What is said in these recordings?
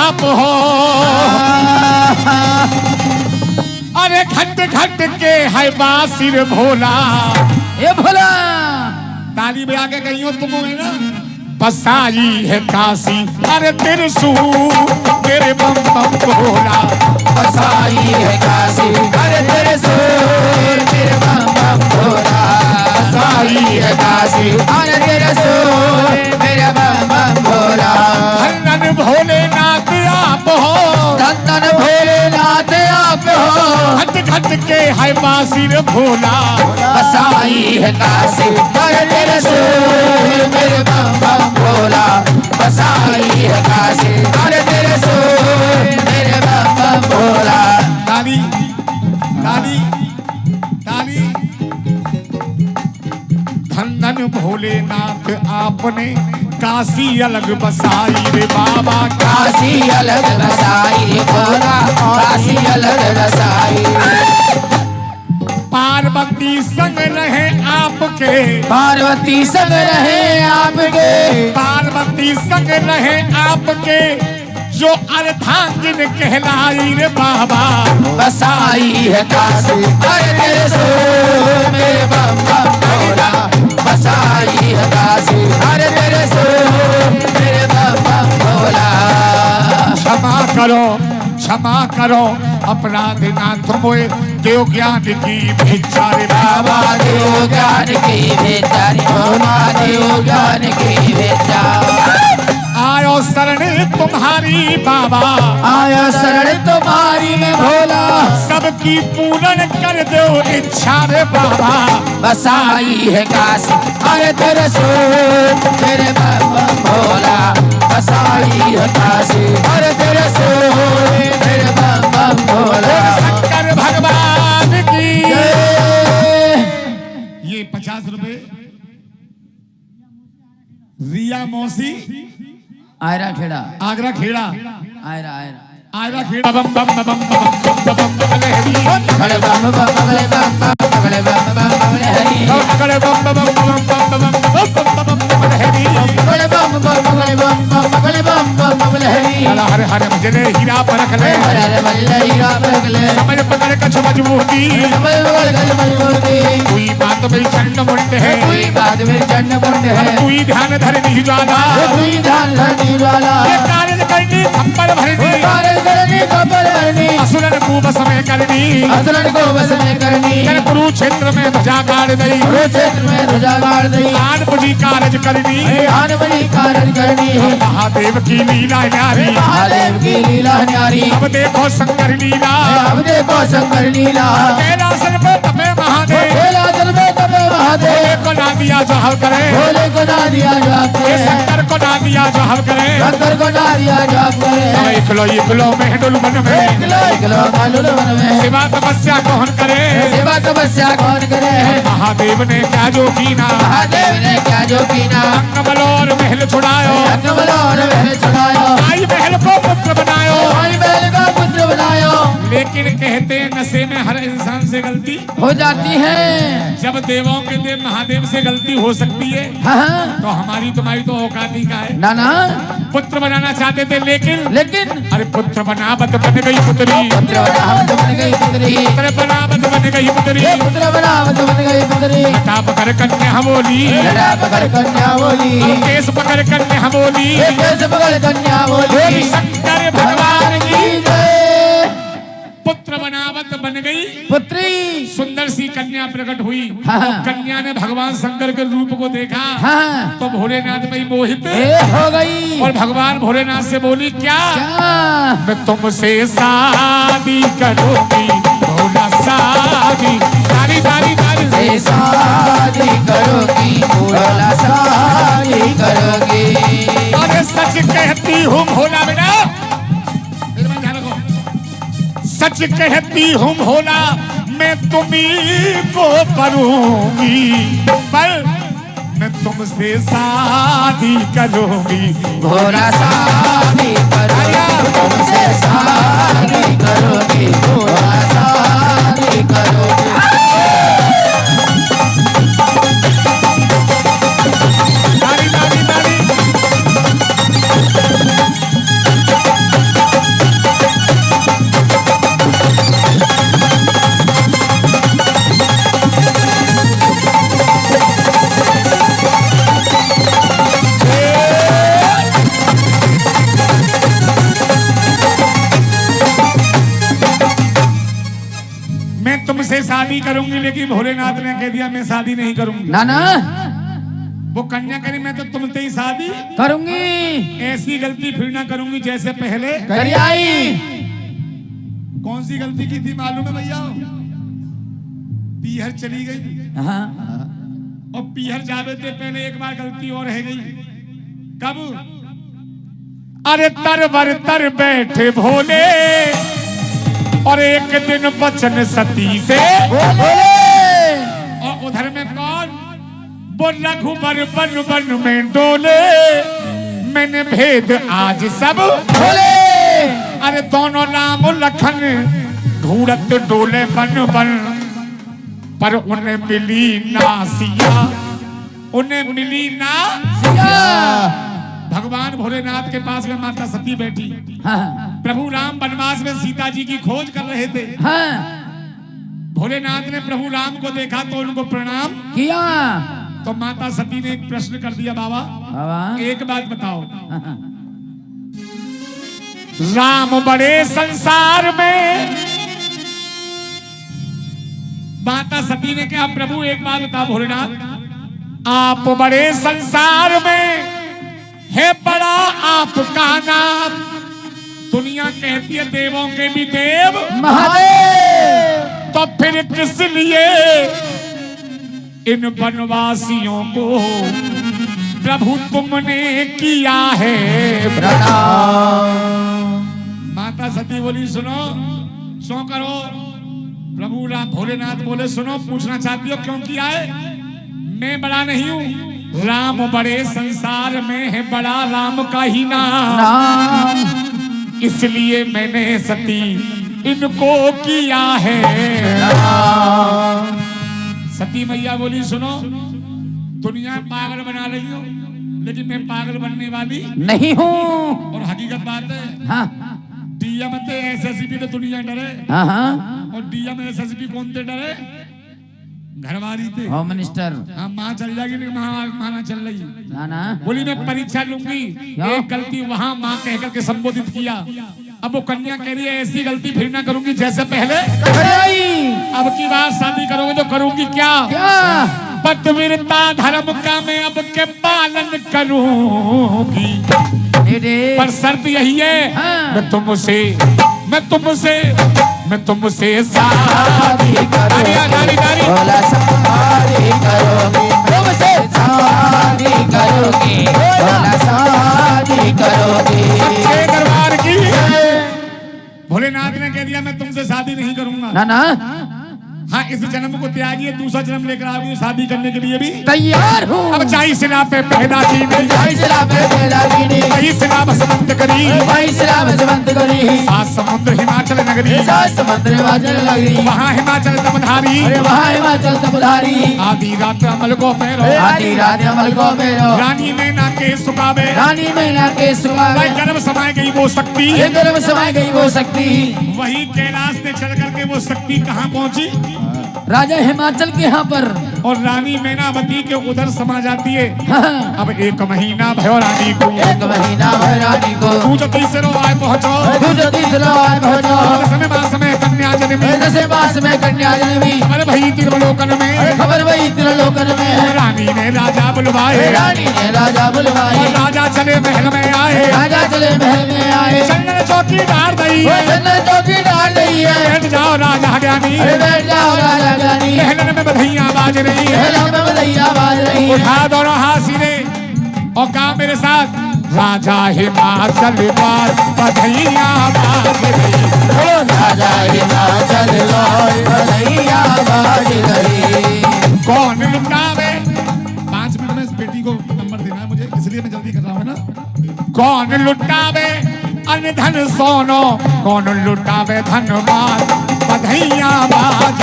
आप हो। अरे घट घट के है बासिर भोला, ये भोला ताली बजा के कहीं हो तुम है ना। बसाई है काशी अरे त्रिशूल तेरे बम बम भोला, बसाई है काशी अरे त्रिशूल तेरे बम बम भोला, बसाई है काशी अरे त्रिशूल तेरे बम बम भोला। धन भोलेनाथ आप हो, धन भोलेनाथ आप हो, घट घट के है बासिर भोला, बसाई है काशी अरे त्रिशूल तेरे बम बम भोला, बसाई है काशी अरे त्रिशूल तेरे बम बम भोला। ताली ताली ताली। धन धन भोलेनाथ आपने काशी अलग बसाई रे बाबा, काशी अलग बसाई भोला, काशी अलग बसाई। पार्वती संग रहे आपके, पार्वती संग रहे आपके, पार्वती संग रहे आपके, जो अर्धांगिन कहलाई रे बाबा, बसाई है काशी अरे त्रिशूल मेरे बम बम भोला, बसाई है काशी अरे त्रिशूल मेरे बम बम भोला। क्षमा करो क्षमा करो अपराध नाथ मोए, देव ज्ञान की भिक्षा रे बाबा, बाबा देव ज्ञान की भेजा रे भोला, देव ज्ञान की भेजा। आयो शरण तुम्हारी बाबा, आया शरण तुम्हारी में भोला, सबकी पूर्ण कर दो इच्छा रे बाबा, बसाई है काशी अरे त्रिशूल तेरे बम बम भोला, बसाई है काशी अरे त्रिशूल तेरे बम बम भोला। शंकर भगवान की जय। ये 50 रुपए रिया मौसी आयरा खेड़ा, आगरा खेड़ा, आयरा आयरा आगरा खेड़ा बम बम बम बम बम बम बम हरी, बगले बम बम बगले बम बम बगले बम बम बगले हरी, बगले बम बम बम बम बम बम बम हरी, बगले बम बम बगले बम बम बगले बम बम बगले हरी। हरे हरे मजरे हीरा परख ले, हरे हरे मल्ले हीरा परखले, समझ पकड़ कछ मजबूती, समझ पकड़ कछ मजबूती, कोई बात में चंड मुंड है, कोई बात में चंड मुंड है, कोई ध्यान धर नहीं ज्यादा, कोई ध्यान धरने वाला, ये कार्य करनी थप्पड़ भरनी, कार्य करनी कबर करनी, असुरन को बस में करनी, असुरन को बस में करनी, कुरुक्षेत्र में ध्वजा गाड़ गई, कुरुक्षेत्र में ध्वजा गाड़ दी, आन बुझी कार्य करनी, आन बड़ी कार्य करनी, महादेव की लीला न्यारी, महादेव की लीला न्यारी, अब देखो शंकर लीला, अब देखो शंकर लीला, कैलासन पे तपे महादेव, कैलासन में तपे महादेव, को ना दिया जो हव करे, भोले को ना दिया जाप ये करे, शंकर को ना दिया जो हव करे, शंकर को ना दिया जाप करे, इकलो मेहडुल मन में, इकलो मालूम मन में, सेवा तपस्या कौन करे, सेवा तपस्या कौन करे, महादेव ने क्या जो कीना, महादेव ने क्या जो कीना, अंगबल और महल छुड़ायो, अंगबल और महल छुड़ायो, आई महल को पुत्र बनायो, आई महल का पुत्र बनायो। लेकिन कहते हैं नशे में हर इंसान से गलती हो जाती है, जब देवों के देव महादेव से गलती हो सकती है, हाँ तो हमारी तुम्हारी तो औकात ही का है। ना ना, पुत्र बनाना चाहते थे लेकिन अरे पुत्र बनावत बन गई पुत्री, पुत्र बनावत बन गई पुत्री, पुत्र बनावत बन गई पुत्री, पुत्र बनावत बन गई पुत्री, लटा पकड़ कन्या बोली, लड़ा पकड़ कन्या बोली, अब केस पकड़ कन्या बोली, केस पकड़ कन्या बोली, शंकर भगवान की जय। पुत्र बनावत बन गई पुत्री, सुंदर सी कन्या प्रकट हुई, हाँ। कन्या ने भगवान शंकर के रूप को देखा, हाँ तो भोलेनाथ में मोहित, हो गई, और भगवान भोलेनाथ से बोली क्या, क्या मैं तुमसे शादी करूंगी भोला शादी, तारी तारी तारी से शादी करोगी भोला, शादी करोगी, अरे सच कहती हूँ भोला बेटा, सच कहती हूँ भोला मैं तुम्ही को करूंगी, पर मैं तुमसे शादी करूंगी भोला, शादी करोगी, तुमसे शादी करोगी भोला, शादी करोगी। ताली ताली ताली। शादी करूंगी, लेकिन भोलेनाथ ने कह दिया मैं शादी नहीं करूंगी। ना ना वो कन्या करी मैं तो तुमसे ही शादी करूंगी, ऐसी गलती फिर ना करूंगी जैसे पहले करी आई। कौन सी गलती की थी मालूम है भैया? पीहर चली गई हाँ और पीहर जावे थे पहले एक बार गलती और रह गई। कब? अरे तर बैठे भोले और एक दिन बचन सती से, और उधर में कौन? वो रघुबर बन में डोले, मैंने भेद आज सब बोले। अरे दोनों राम लखन ढूंढत डोले बन, पर उन्हें मिली ना सिया, उन्हें मिली ना सिया। भगवान भोलेनाथ के पास में माता सती बैठी, हाँ प्रभु राम वनवास में सीता जी की खोज कर रहे थे। हाँ भोलेनाथ ने प्रभु राम को देखा तो उनको प्रणाम किया। तो माता सती ने एक प्रश्न कर दिया, बाबा बाबा एक बात बताओ, राम बड़े संसार में, माता सती ने कहा प्रभु एक बात बताओ भोलेनाथ, आप बड़े संसार में है बड़ा आपका नाम, दुनिया कहती है देवों के भी देव महादेव। तो फिर किस लिए इन वनवासियों को प्रभु तुमने किया है प्रणाम। माता सती बोली सुनो, सो करो। प्रभु राम भोलेनाथ बोले सुनो, पूछना चाहती हो क्यों किया है? मैं बड़ा नहीं हूँ, राम बड़े संसार में है बड़ा राम का ही नाम, इसलिए मैंने सती इनको किया है। सती मैया बोली सुनो, दुनिया पागल बना रही हो, लेकिन मैं पागल बनने वाली नहीं हूँ। और हकीकत बात है, हाँ डीएम एसएसपी तो दुनिया डरे, हाँ हाँ और डीएम एसएसपी कौन थे डरे? घरवाली थे। Home minister. हाँ माँ चल जाएगी, नहीं माँ ना चल रही। ना ना बोली मैं परीक्षा लूंगी, एक गलती वहाँ माँ कहकर के संबोधित किया। अब वो कन्या कह रही है ऐसी गलती फिर ना करूंगी जैसे पहले। अब की बार शादी करोगे तो करूंगी क्या? पतिव्रता धर्म का मैं अब के पालन करूंगी, पर शर्त यही है हाँ। मैं तुमसे शादी करूंगी, भोला शादी करोगी, तुमसे शादी करोगी, भोला शादी करोगी। सच्चे दरबार की भोलेनाथ ने कह दिया मैं तुमसे शादी नहीं करूंगा। ना ना हाँ इस जन्म को त्यागिए, दूसरा जन्म लेकर आओगे शादी करने के लिए भी तैयार हूँ। अब जाई सिला पे पैदा की नहीं, जय श्री राम पहला गिनी, वही सिला बसंत करी, जय श्री राम जवंत करी, सात समुद्र हिमाचल नगरी, सात समुद्र वाजन लगी, वहाँ हिमाचल तमधारी, अरे वहाँ हिमाचल तमधारी, आधी रात अमल को पैरो, आधी रात अमल को मेरो, रानी मैना के सुखावे, रानी मैना के सुखावे, गर्भ समाये गई वो शक्ति, ये गर्भ समाई गई वो शक्ति, वही कैलाश से चढ़ करके वो शक्ति कहाँ पहुंची? राजा हिमाचल के यहाँ पर, और रानी मैनावती के उधर समा जाती है। हाँ। अब एक महीना भयो रानी को, एक महीना भर रानी को, तू जो तीसरो आए पहुंचो, तू जो तीसरा आए पहुंचो, दसवें मास में कन्या जन्मी, दसवें मास में कन्या जन्मी, अरे भई तिरुलोकन में, खबर वही त्रिलोकन में, रानी ने राजा बुलवाए, रानी ने राजा बुलवाए, और राजा चले महल में आए, राजा चले महल में आए, चंदन चौकी डाल रही वो है, चंदन चौकी डाल रही है, बैठ जाओ राजा ज्ञानी, अरे बैठ जाओ राजा ज्ञानी, महलन में बधाइयां बाज रही है, महल में बधाइयां बाज रही है, उठा दोनों हाथ सीधे और कहा मेरे साथ, राजा हिमाचल वार बधाइयां बाज रही, ओ राजा हिमाचल वार बधाइयां बाज रही। कौन लुटावे? 5 मिनट में इस बेटी को नंबर देना है मुझे, इसलिए मैं जल्दी कर रहा हूँ ना। कौन लुटावे अन्न धन सोनो, कौन लुटावे धनवान बधाइयां बाज,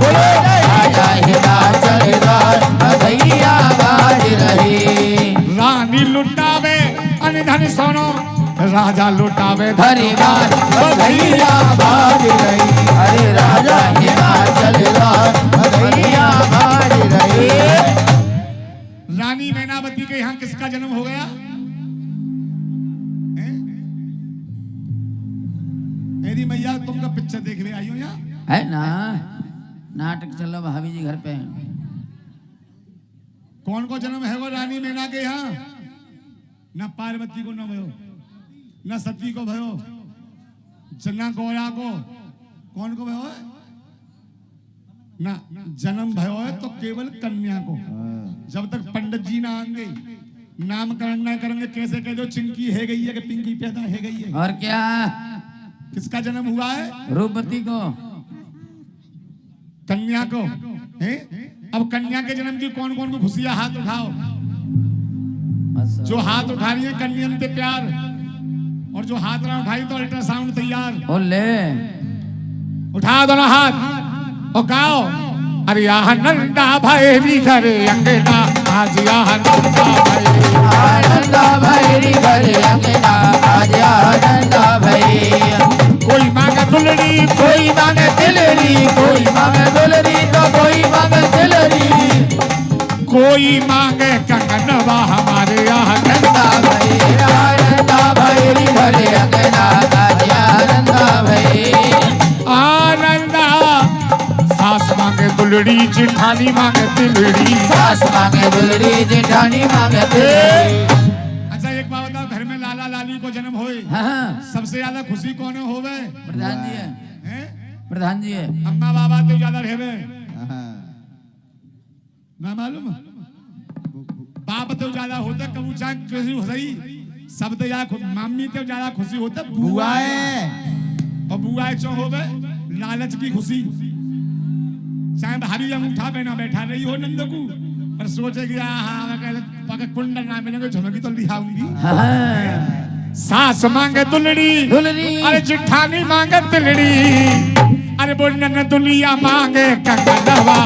राजा हिमाचल वार बधाइयां बाज रही, रानी लुटावे अन्न धन सोनो, राजा लुटावे धनवान बधाइयां बाज रही, अरे राजा हिमाचल वार बधाइयां बाज रही। रानी मैनावती के यहाँ किसका जन्म हो गया? मेरी मैया तुमका पिक्चर देखने आई हो यहाँ? है ना, नाटक चल रहा भाभी जी घर पे। कौन को जन्म है वो रानी मैना के यहाँ? न पार्वती को न भयो, न सती को भयो, जना गौरा को, कौन को भयो है? ना जन्म भयो है तो केवल कन्या को। जब तक पंडित जी ना आएंगे, नामकरण ना करेंगे, कैसे कह दो चिंकी है गई है कि पिंकी पैदा है गई है? और क्या? किसका जन्म हुआ है? रूपवती को, कन्या को है? अब कन्या के जन्म की कौन कौन को खुशियां? हाथ उठाओ। जो हाथ उठा रही है कन्यन पे प्यार, और जो हाथ ना उठाई तो अल्ट्रासाउंड तैयार। ओले उठा दोनों हाथ और गाओ, अरे यहाँ नंदा भैरी घरे अंगना, आज यहाँ नंदा भैरी, आनंदा भैरी घरे अंगना, आज आनंदा भैरी। कोई मांगे दुलड़ी, कोई मांगे तिलरी, कोई मांगे दुलरी तो कोई मांगे तिलरी। कोई मांगे कंगनवा, हमारे यहाँ आनंदा भैरी, आनंदा भैरी घरे अंगना, आज आनंदा भैरी। आनंदा। सास मांगे दुलड़ी, जेठानी मांगे तिलड़ी, सास मांगे दुलरी, जेठानी मांगे तिलरी। अच्छा एक बात बताओ, घर में लाला लाली को जन्म होए, हाँ, सबसे ज्यादा खुशी कौन होवे? प्रधान जी है, हैं? प्रधान जी है। अम्मा बाबा तो ज्यादा रहवे ना, मालूम? बाप तो ज्यादा होता, कबू चाहे खुशी हो सही, सब तो ज्यादा मम्मी तो ज्यादा खुशी होता बुआ है। और बुआ चो होवे लालच की खुशी। चाहे भारी अंगूठा पहना बैठा रही हो नंदकू, पर सोचे कि पग कुंडल ना मिलेंगे, झुमकी तो लिहाऊंगी। हाँ। सास मांगे दुलड़ी, दुलरी, अरे जेठानी मांगे तिलड़ी, अरे बोल दुनिया मांगे कंगनवा।